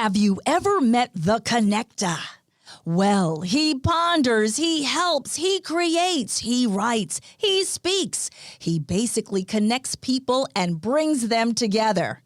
Have you ever met the connector? Well, he ponders, he helps, he creates, he writes, he speaks. He basically connects people and brings them together.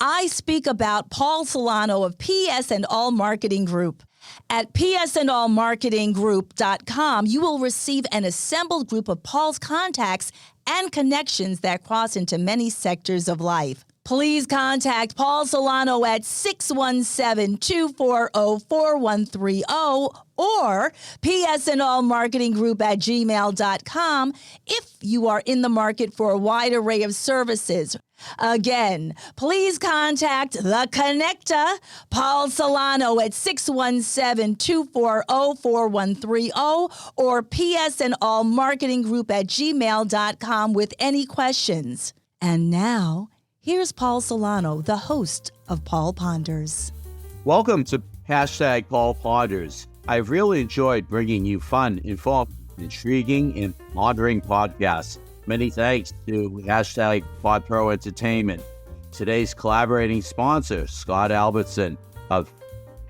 I speak about Paul Solano of PS and All Marketing Group. At psandallmarketinggroup.com, you will receive an assembled group of Paul's contacts and connections that cross into many sectors of life. Please contact Paul Solano at 617-240-4130 or psandallmarketinggroup@gmail.com if you are in the market for a wide array of services. Again, please contact The Connector, Paul Solano at 617-240-4130 or psandallmarketinggroup@gmail.com with any questions. And now, here's Paul Solano, the host of Paul Ponders. Welcome to Paul Ponders. I've really enjoyed bringing you fun, informative, intriguing, and pondering podcasts. Many thanks to #PodPro Entertainment. Today's collaborating sponsor, Scott Albertson of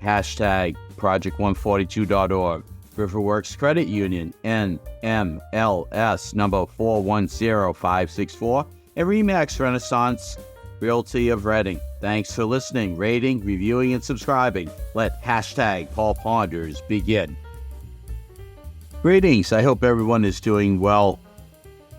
#Project142.org, Riverworks Credit Union, NMLS number 410564, and Remax Renaissance Realty of Reading. Thanks for listening, rating, reviewing, and subscribing. Let Paul Ponders begin. Greetings. I hope everyone is doing well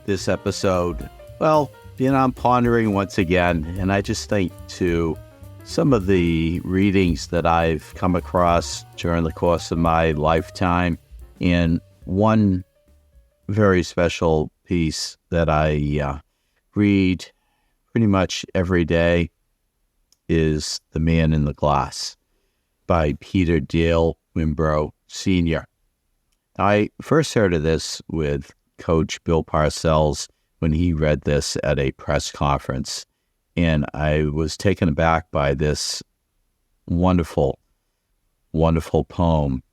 this episode. Well, I'm pondering once again, and I just think to some of the readings that I've come across during the course of my lifetime, and one very special piece that I read pretty much every day is The Man in the Glass by Peter Dale Wimbro Sr. I first heard of this with Coach Bill Parcells when he read this at a press conference, and I was taken aback by this wonderful, wonderful poem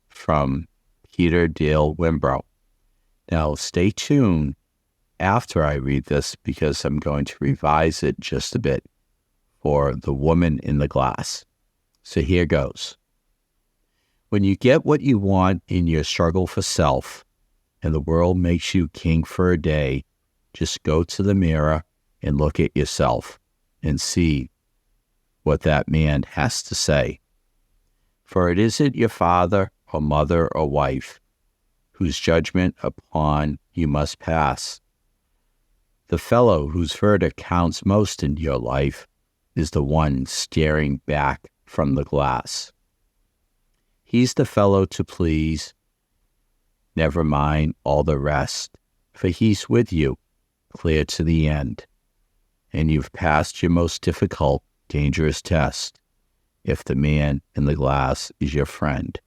from Peter Dale Wimbro. Now, stay tuned after I read this because I'm going to revise it just a bit for The Woman in the Glass. So here goes. When you get what you want in your struggle for self, and the world makes you king for a day, just go to the mirror and look at yourself and see what that man has to say. For it isn't your father or mother or wife whose judgment upon you must pass. The fellow whose verdict counts most in your life is the one staring back from the glass. He's the fellow to please. Never mind all the rest, for he's with you, clear to the end. And you've passed your most difficult, dangerous test, if the man in the glass is your friend.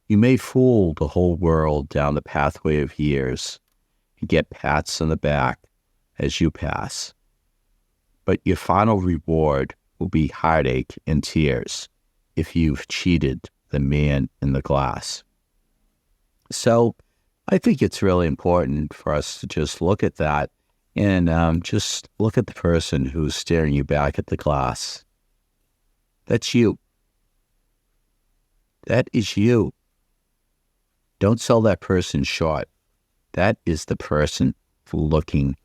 You may fool the whole world down the pathway of years and get pats on the back as you pass. But your final reward will be heartache and tears if you've cheated the man in the glass. So I think it's really important for us to just look at that and just look at the person who's staring you back at the glass. That's you. That is you. Don't sell that person short. That is the person looking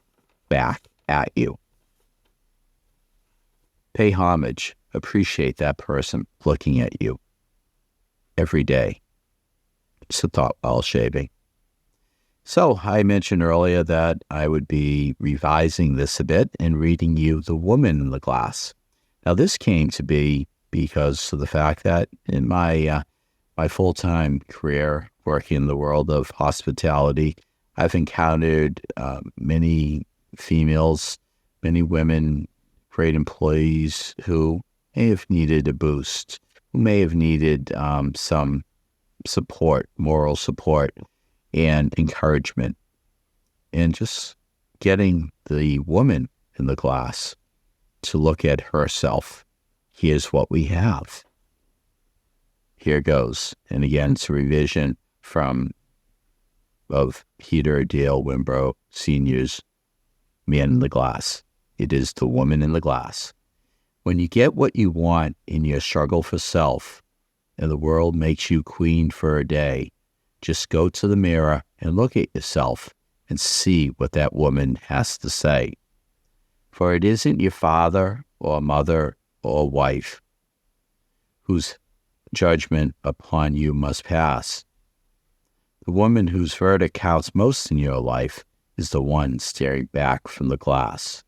back at you. Pay homage. Appreciate that person looking at you every day. It's a thought while shaving. So I mentioned earlier that I would be revising this a bit and reading you The Woman in the Glass. Now this came to be because of the fact that in my full-time career working in the world of hospitality, I've encountered many females, many women, great employees who may have needed a boost, who may have needed some support, moral support, and encouragement, and just getting the woman in the glass to look at herself. Here's what we have. Here goes. And again, it's a revision of Peter Dale Wimbro Sr.'s Man in the Glass. It is The Woman in the Glass. When you get what you want in your struggle for self, and the world makes you queen for a day, just go to the mirror and look at yourself and see what that woman has to say. For it isn't your father or mother or wife whose judgment upon you must pass. The woman whose verdict counts most in your life is the one staring back from the glass.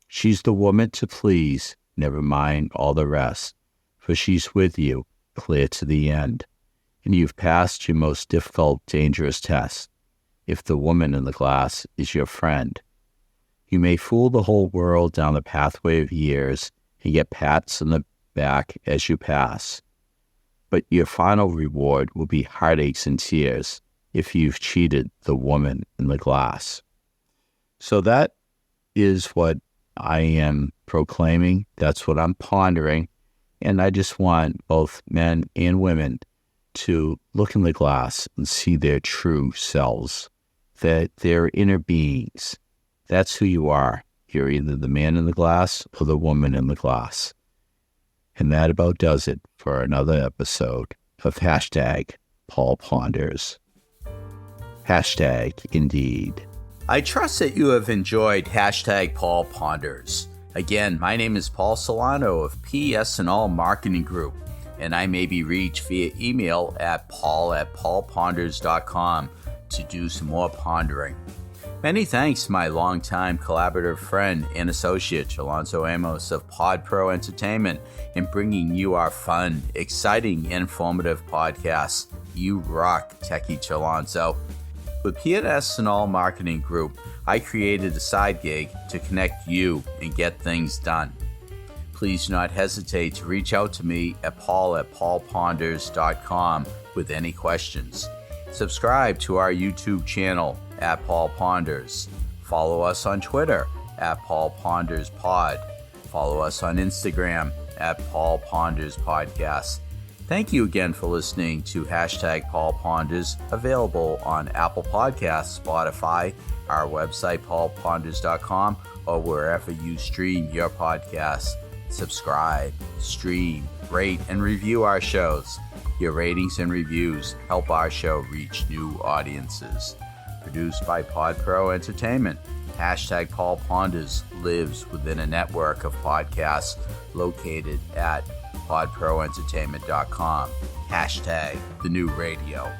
She's the woman to please, never mind all the rest, for she's with you, clear to the end, and you've passed your most difficult, dangerous test, if the woman in the glass is your friend. You may fool the whole world down the pathway of years and get pats on the back as you pass, but your final reward will be heartaches and tears if you've cheated the woman in the glass. So that is what I am proclaiming. That's what I'm pondering. And I just want both men and women to look in the glass and see their true selves, that their inner beings. That's who you are. You're either the man in the glass or the woman in the glass. And that about does it for another episode of Hashtag Paul Ponders. Hashtag indeed. I trust that you have enjoyed Hashtag Paul Ponders. Again, my name is Paul Solano of PS&All Marketing Group, and I may be reached via email at paul@paulponders.com to do some more pondering. Many thanks to my longtime collaborative friend and associate, Alonso Amos of Pod Pro Entertainment, in bringing you our fun, exciting, and informative podcasts. You rock, Techie Alonso. With PS&All Marketing Group, I created a side gig to connect you and get things done. Please do not hesitate to reach out to me at paul@paulponders.com with any questions. Subscribe to our YouTube channel at Paul Ponders. Follow us on Twitter at Paul Ponders Pod. Follow us on Instagram at Paul Ponders Podcast. Thank you again for listening to Hashtag Paul Ponders, available on Apple Podcasts, Spotify, our website, paulponders.com, or wherever you stream your podcasts. Subscribe, stream, rate, and review our shows. Your ratings and reviews help our show reach new audiences. Produced by Pod Pro Entertainment, Hashtag Paul Ponders lives within a network of podcasts located at podproentertainment.com. Hashtag the new radio.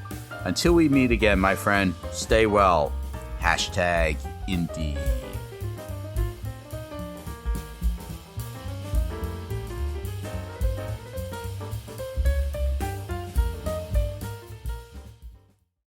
Until we meet again, my friend, stay well. Hashtag indeed.